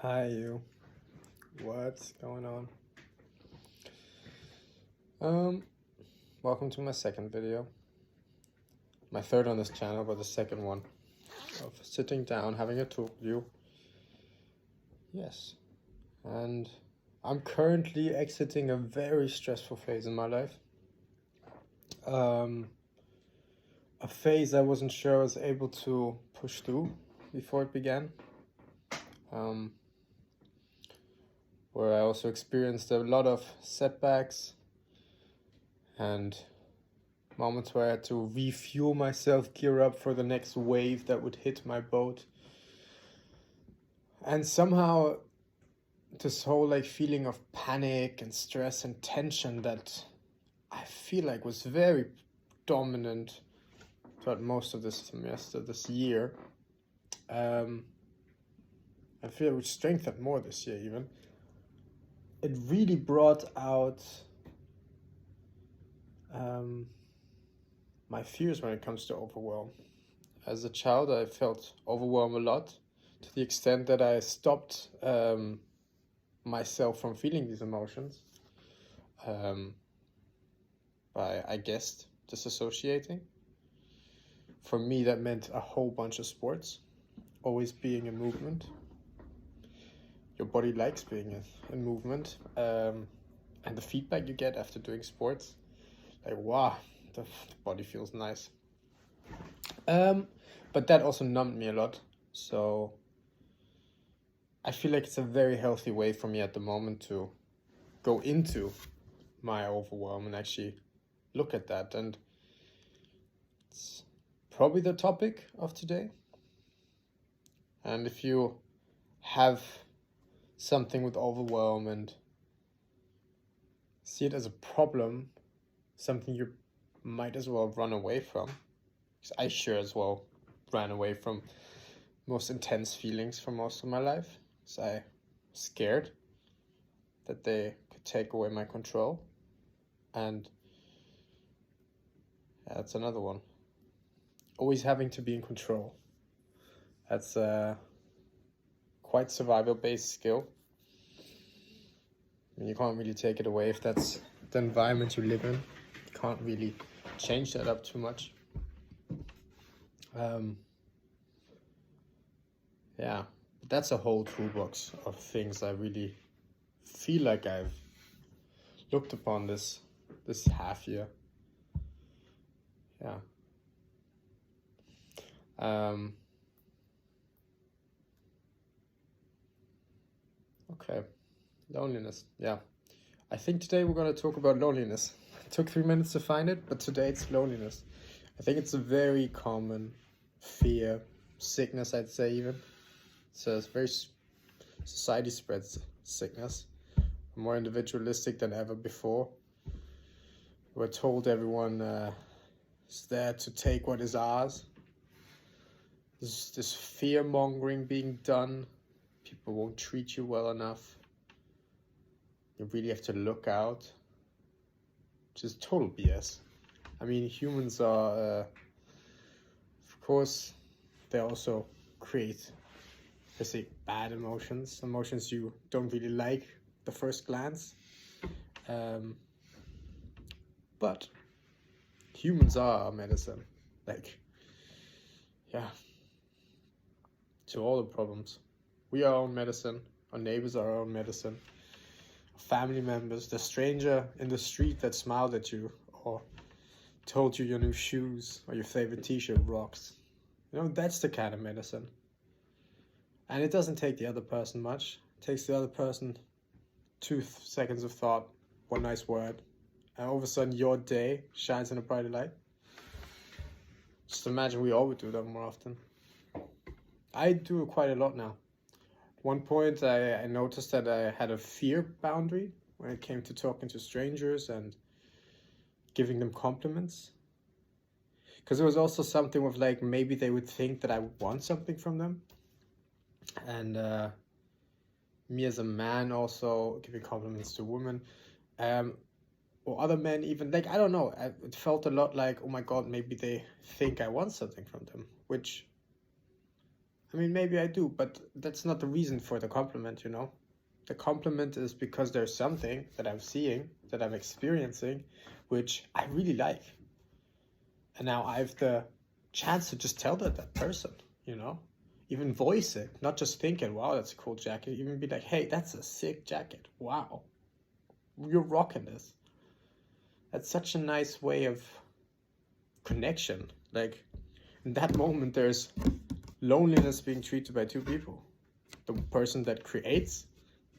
Hi you. What's going on? Um, Welcome to my second video. My third on this channel, but the second one of sitting down, having a talk with you. Yes. And I'm currently exiting a very stressful phase in my life. A phase I wasn't sure I was able to push through before it began. Where I also experienced a lot of setbacks and moments where I had to refuel myself, gear up for the next wave that would hit my boat. And somehow this whole feeling of panic and stress and tension that I feel like was very dominant throughout most of this semester, this year. I feel it was strengthened more this year even. It really brought out my fears when it comes to overwhelm. As a child, I felt overwhelmed a lot, to the extent that I stopped myself from feeling these emotions by, I guessed, disassociating. For me, that meant a whole bunch of sports, always being in movement. Your body likes being in movement, and the feedback you get after doing sports, like, wow, the body feels nice. But that also numbed me a lot, so I feel like it's a very healthy way for me at the moment to go into my overwhelm and actually look at that. And it's probably the topic of today. And if you have something with overwhelm and see it as a problem, something you might as well run away from, because I sure as well ran away from most intense feelings for most of my life. So I was scared that they could take away my control. And that's another one. Always having to be in control. That's a quite survival-based skill. I mean, you can't really take it away if that's the environment you live in. You can't really change that up too much. Yeah, but that's a whole toolbox of things I really feel like I've looked upon this half year. Yeah. Okay, loneliness. Yeah, I think today we're going to talk about loneliness. It took 3 minutes to find it, but today it's loneliness. I think it's a very common fear, sickness, I'd say even. So it's very society spreads sickness, more individualistic than ever before. We're told everyone is there to take what is ours. There's this fear mongering being done. People won't treat you well enough. You really have to look out. Which is total BS. I mean, humans are, of course, they also create, let's say, bad emotions you don't really like at the first glance. But humans are our medicine. Yeah, to all the problems. We are our own medicine. Our neighbors are our own medicine. Family members, the stranger in the street that smiled at you or told you your new shoes or your favorite t-shirt rocks. That's the kind of medicine. And it doesn't take the other person much. It takes the other person 2 seconds of thought, one nice word, and all of a sudden your day shines in a brighter light. Just imagine we all would do that more often. I do it quite a lot now. At one point I noticed that I had a fear boundary when it came to talking to strangers and giving them compliments. Because it was also something with maybe they would think that I would want something from them. And me as a man also giving compliments to women. Or other men even, I don't know, it felt a lot like, oh my god, maybe they think I want something from them, which I mean, maybe I do, but that's not the reason for the compliment, you know? The compliment is because there's something that I'm seeing, that I'm experiencing, which I really like. And now I have the chance to just tell that person, you know? Even voice it, not just thinking, wow, that's a cool jacket. Even be like, hey, that's a sick jacket. Wow, you're rocking this. That's such a nice way of connection. Like, in that moment, there's loneliness being treated by two people. The person that creates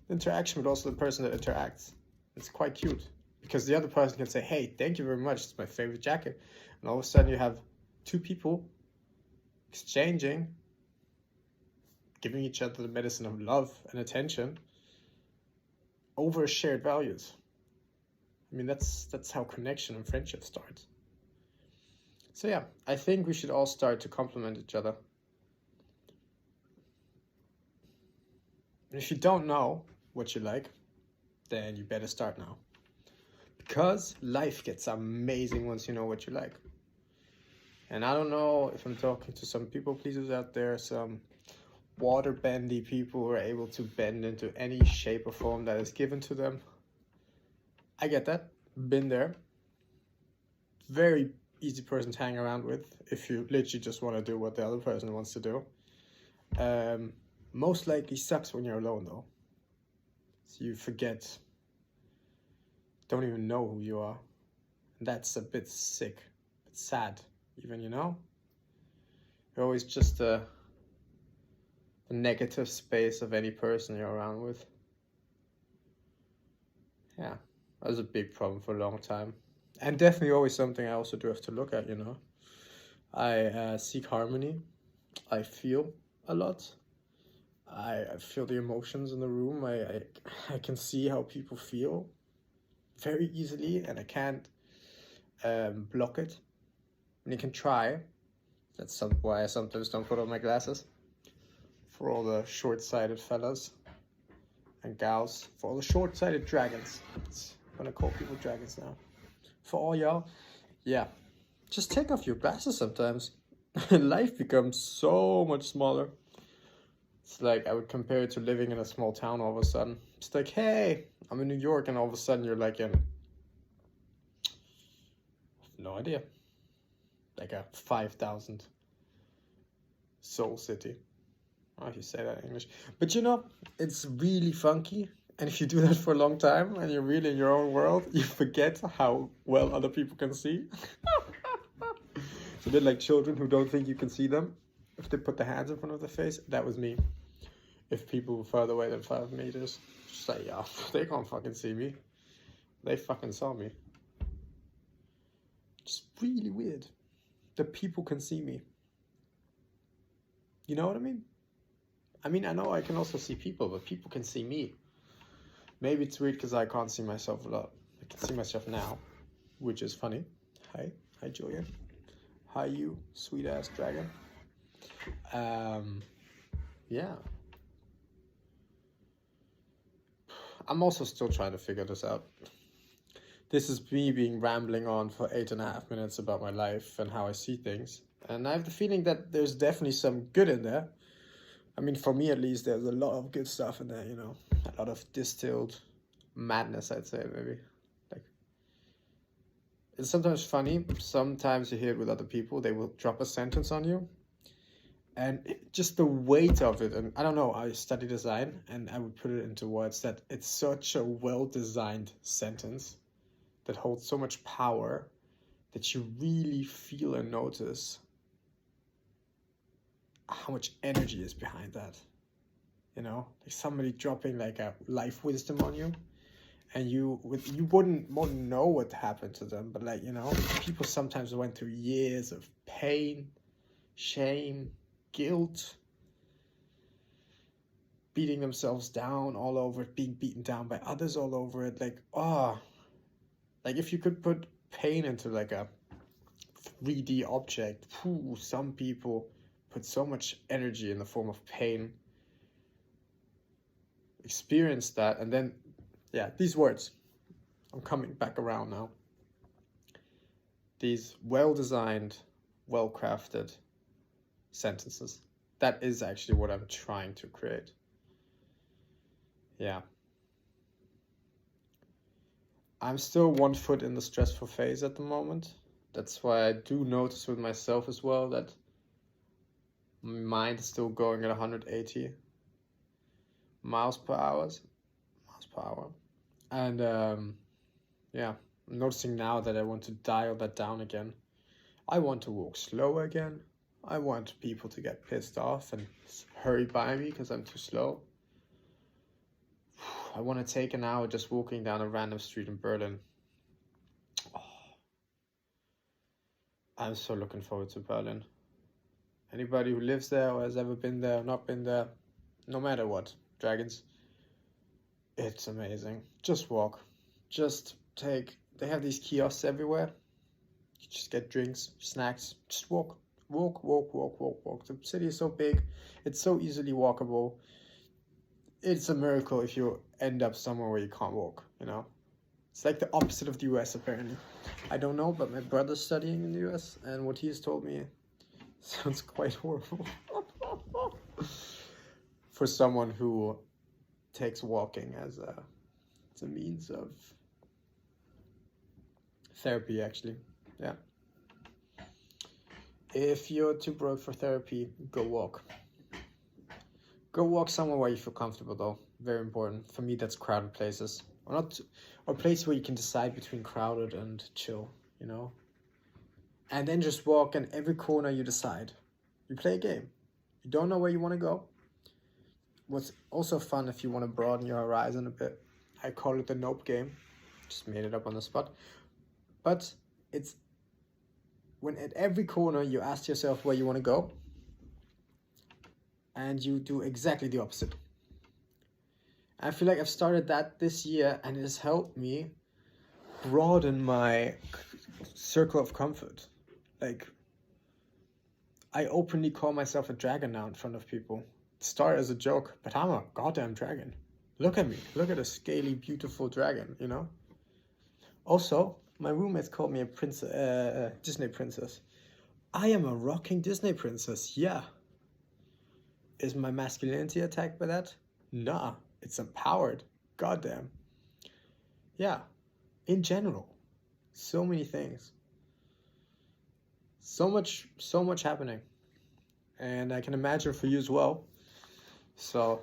the interaction, but also the person that interacts. It's quite cute. Because the other person can say, hey, thank you very much, it's my favorite jacket. And all of a sudden you have two people exchanging, giving each other the medicine of love and attention over shared values. I mean, that's how connection and friendship starts. So yeah, I think we should all start to compliment each other. And if you don't know what you like, then you better start now. Because life gets amazing once you know what you like. And I don't know if I'm talking to some people pleasers out there, some water bendy people who are able to bend into any shape or form that is given to them. I get that. Been there. Very easy person to hang around with if you literally just want to do what the other person wants to do. Most likely sucks when you're alone though. So you forget, don't even know who you are. And that's a bit sick, a bit sad even, you know? You're always just the negative space of any person you're around with. Yeah, that was a big problem for a long time. And definitely always something I also do have to look at, you know? I seek harmony. I feel a lot. I feel the emotions in the room. I can see how people feel very easily, and I can't block it. And you can try. That's why I sometimes don't put on my glasses. For all the short-sighted fellas and gals. For all the short-sighted dragons. I'm gonna call people dragons now. For all y'all, yeah. Just take off your glasses sometimes. Life becomes so much smaller. It's like I would compare it to living in a small town all of a sudden. It's like, hey, I'm in New York, and all of a sudden you're like in, no idea, like a 5,000 soul city. I don't know if you say that in English. But you know, it's really funky. And if you do that for a long time and you're really in your own world, you forget how well other people can see. It's a bit like children who don't think you can see them. If they put their hands in front of their face, that was me. If people were further away than 5 meters, just like, yeah, they can't fucking see me. They fucking saw me. It's really weird that people can see me. You know what I mean? I mean, I know I can also see people, but people can see me. Maybe it's weird because I can't see myself a lot. I can see myself now, which is funny. Hi Julian. Hi you, sweet ass dragon. Yeah. I'm also still trying to figure this out. This is me being rambling on for 8.5 minutes about my life and how I see things. And I have the feeling that there's definitely some good in there. I mean, for me at least, there's a lot of good stuff in there, you know. A lot of distilled madness, I'd say, maybe. Like, it's sometimes funny. Sometimes you hear it with other people. They will drop a sentence on you. And just the weight of it, and I don't know, I study design, and I would put it into words that it's such a well-designed sentence that holds so much power that you really feel and notice how much energy is behind that. You know, like somebody dropping like a life wisdom on you, and you wouldn't know what happened to them, but like, you know, people sometimes went through years of pain, shame, guilt, beating themselves down all over it, being beaten down by others all over it. Like, like if you could put pain into like a 3D object, some people put so much energy in the form of pain, experience that, and then, yeah, these words, I'm coming back around now. These well-designed, well-crafted sentences that is actually what I'm trying to create. Yeah. I'm still 1 foot in the stressful phase at the moment. That's why I do notice with myself as well that my mind is still going at 180 miles per hour. And yeah, I'm noticing now that I want to dial that down again. I want to walk slower again. I want people to get pissed off and hurry by me because I'm too slow. I want to take an hour just walking down a random street in Berlin. Oh, I'm so looking forward to Berlin. Anybody who lives there or has ever been there or not been there, no matter what, dragons, it's amazing. Just walk. They have these kiosks everywhere. You just get drinks, snacks, just walk. Walk. The city is so big, it's so easily walkable. It's a miracle if you end up somewhere where you can't walk, you know? It's like the opposite of the US, apparently. I don't know, but my brother's studying in the US, and what he's told me sounds quite horrible. For someone who takes walking as a means of therapy, actually. Yeah. If you're too broke for therapy, go walk. Go walk somewhere where you feel comfortable, though. Very important. For me, that's crowded places. Or places where you can decide between crowded and chill, you know? And then just walk, and every corner you decide. You play a game. You don't know where you want to go. What's also fun if you want to broaden your horizon a bit, I call it the nope game. Just made it up on the spot. But it's when at every corner you ask yourself where you want to go, and you do exactly the opposite. I feel like I've started that this year, and it has helped me broaden my circle of comfort. Like, I openly call myself a dragon now in front of people. It started as a joke, but I'm a goddamn dragon. Look at me. Look at a scaly, beautiful dragon, you know? Also, my roommates called me a Disney princess. I am a rocking Disney princess, yeah. Is my masculinity attacked by that? Nah, it's empowered. Goddamn. Yeah, in general. So many things. So much happening. And I can imagine for you as well. So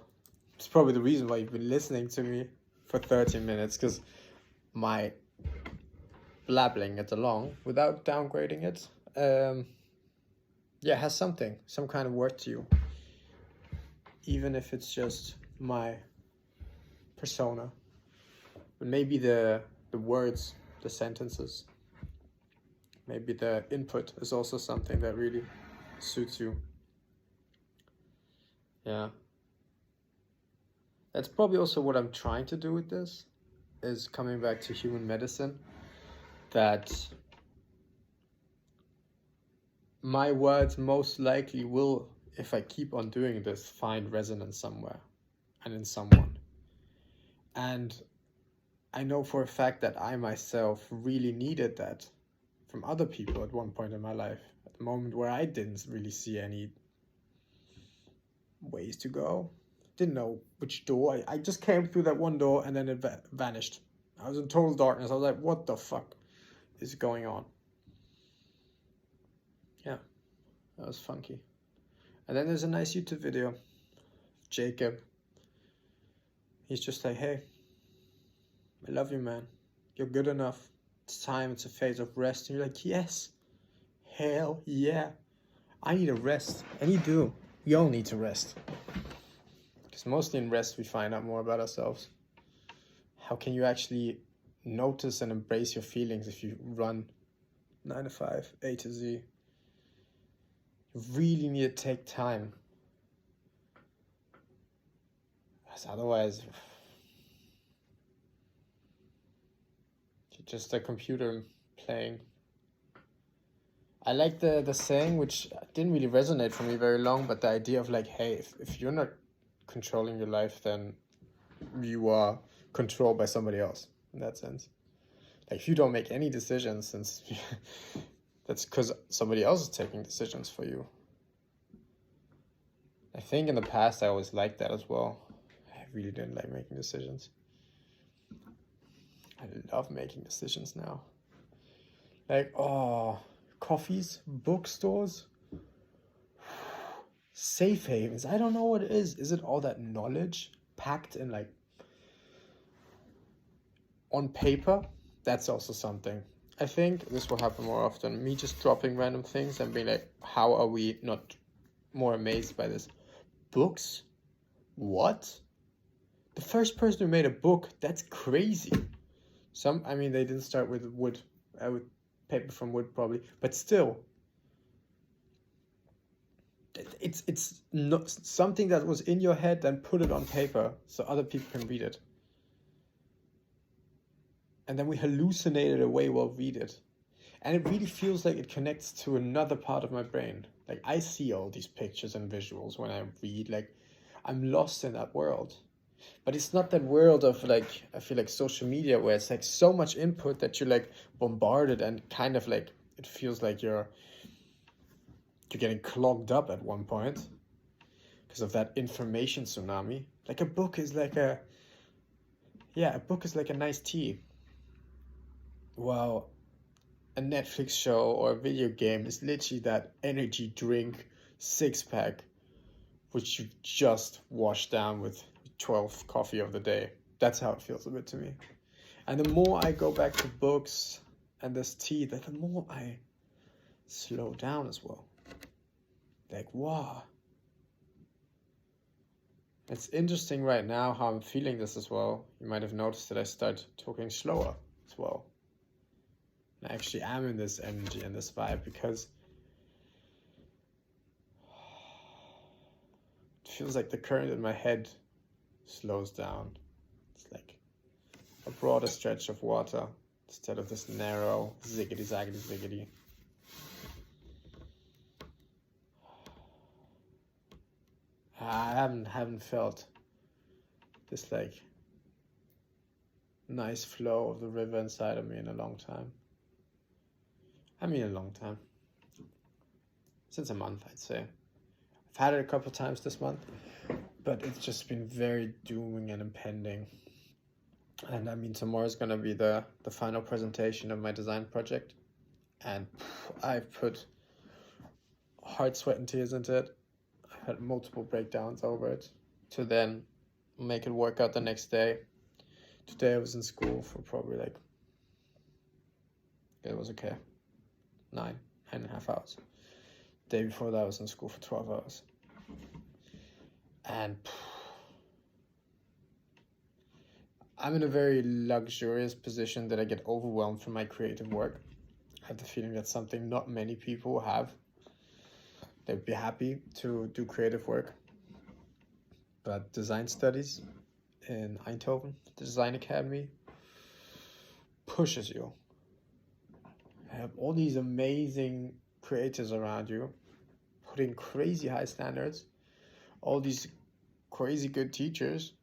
it's probably the reason why you've been listening to me for 30 minutes, because my blabbling it along without downgrading it, has some kind of worth to you. Even if it's just my persona. But maybe the words, the sentences, maybe the input is also something that really suits you. Yeah. That's probably also what I'm trying to do with this, is coming back to human medicine, that my words most likely will, if I keep on doing this, find resonance somewhere and in someone. And I know for a fact that I myself really needed that from other people at one point in my life, at the moment where I didn't really see any ways to go. Didn't know which door. I just came through that one door and then it vanished. I was in total darkness. I was like, what the fuck is going on? Yeah, that was funky. And then there's a nice YouTube video of Jacob. He's just like, hey, I love you, man. You're good enough. It's time. It's a phase of rest. And you're like, yes. Hell yeah. I need a rest. And you do. We all need to rest. Because mostly in rest, we find out more about ourselves. How can you actually notice and embrace your feelings if you run 9 to 5, A to Z? You really need to take time. Because otherwise, you're just a computer playing. I like the saying, which didn't really resonate for me very long, but the idea of like, hey, if you're not controlling your life, then you are controlled by somebody else, in that sense. Like, if you don't make any decisions, since that's because somebody else is taking decisions for you. I think in the past I always liked that as well. I really didn't like making decisions. I love making decisions now. Like, oh, coffees, bookstores, safe havens. I don't know what it is. Is it all that knowledge packed in like on paper? That's also something. I think this will happen more often. Me just dropping random things and being like, how are we not more amazed by this? Books? What? The first person who made a book? That's crazy. I mean, they didn't start with wood, with paper from wood probably, but still, it's not something that was in your head, then put it on paper so other people can read it. And then we hallucinate it away while we read it. And it really feels like it connects to another part of my brain. Like I see all these pictures and visuals when I read, like I'm lost in that world. But it's not that world of like, I feel like social media where it's like so much input that you're like bombarded and kind of like, it feels like you're getting clogged up at one point because of that information tsunami. Like a book is like a nice tea. Well, a Netflix show or a video game is literally that energy drink 6-pack which you just wash down with 12 coffee of the day. That's how it feels a bit to me. And the more I go back to books and this tea, the more I slow down as well. Like, wow. It's interesting right now how I'm feeling this as well. You might have noticed that I start talking slower as well. I actually am in this energy and this vibe because it feels like the current in my head slows down. It's like a broader stretch of water instead of this narrow ziggity zaggity ziggity. I haven't felt this like nice flow of the river inside of me in a long time. I mean a long time. Since a month, I'd say. I've had it a couple times this month, but it's just been very dooming and impending. And I mean, tomorrow's gonna be the final presentation of my design project. And I've put heart, sweat, and tears into it. I've had multiple breakdowns over it to then make it work out the next day. Today I was in school for probably like, it was okay, 9.5 hours. The day before that I was in school for 12 hours. And I'm in a very luxurious position that I get overwhelmed from my creative work. I have the feeling that's something not many people have. They would be happy to do creative work. But design studies in Eindhoven, the Design Academy, pushes you. I have all these amazing creators around you, putting crazy high standards, all these crazy good teachers,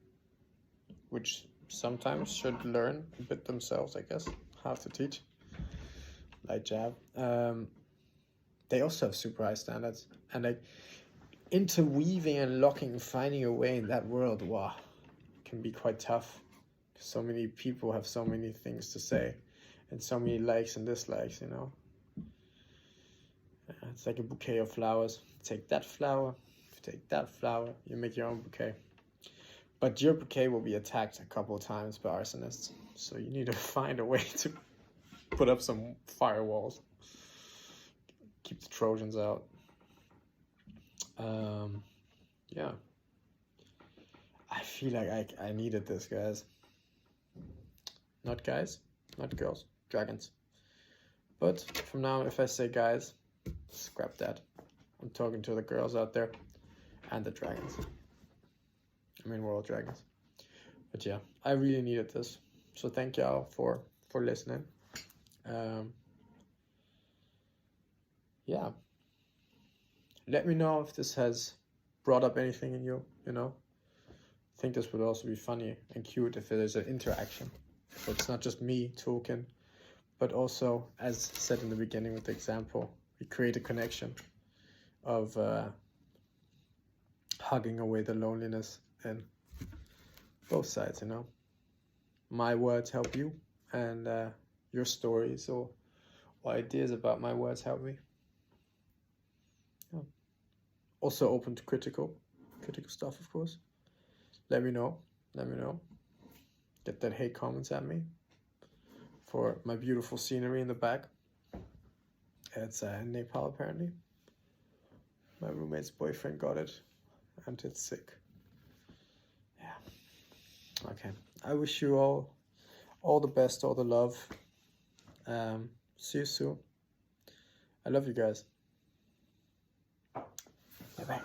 which sometimes should learn a bit themselves, I guess, how to teach, like Jab. They also have super high standards, and like interweaving and locking and finding a way in that world, wow, can be quite tough. So many people have so many things to say and so many likes and dislikes, you know. It's like a bouquet of flowers. Take that flower, take that flower, you make your own bouquet. But your bouquet will be attacked a couple of times by arsonists, so you need to find a way to put up some firewalls. Keep the Trojans out. Yeah. I feel like I needed this, guys. Not guys, not girls, dragons. But from now, if I say guys, scrap that. I'm talking to the girls out there and the dragons. I mean, we're all dragons. But yeah, I really needed this. So thank y'all for listening. Yeah. Let me know if this has brought up anything in you, you know. I think this would also be funny and cute if there's an interaction. So it's not just me talking, but also, as said in the beginning with the example, we create a connection of hugging away the loneliness in both sides, you know. My words help you, and your stories or ideas about my words help me. Yeah. Also open to critical stuff, of course. Let me know. Get that hate comments at me for my beautiful scenery in the back. It's in Nepal, apparently. My roommate's boyfriend got it, and it's sick. Yeah. Okay. I wish you all the best, all the love. See you soon. I love you guys. Bye-bye.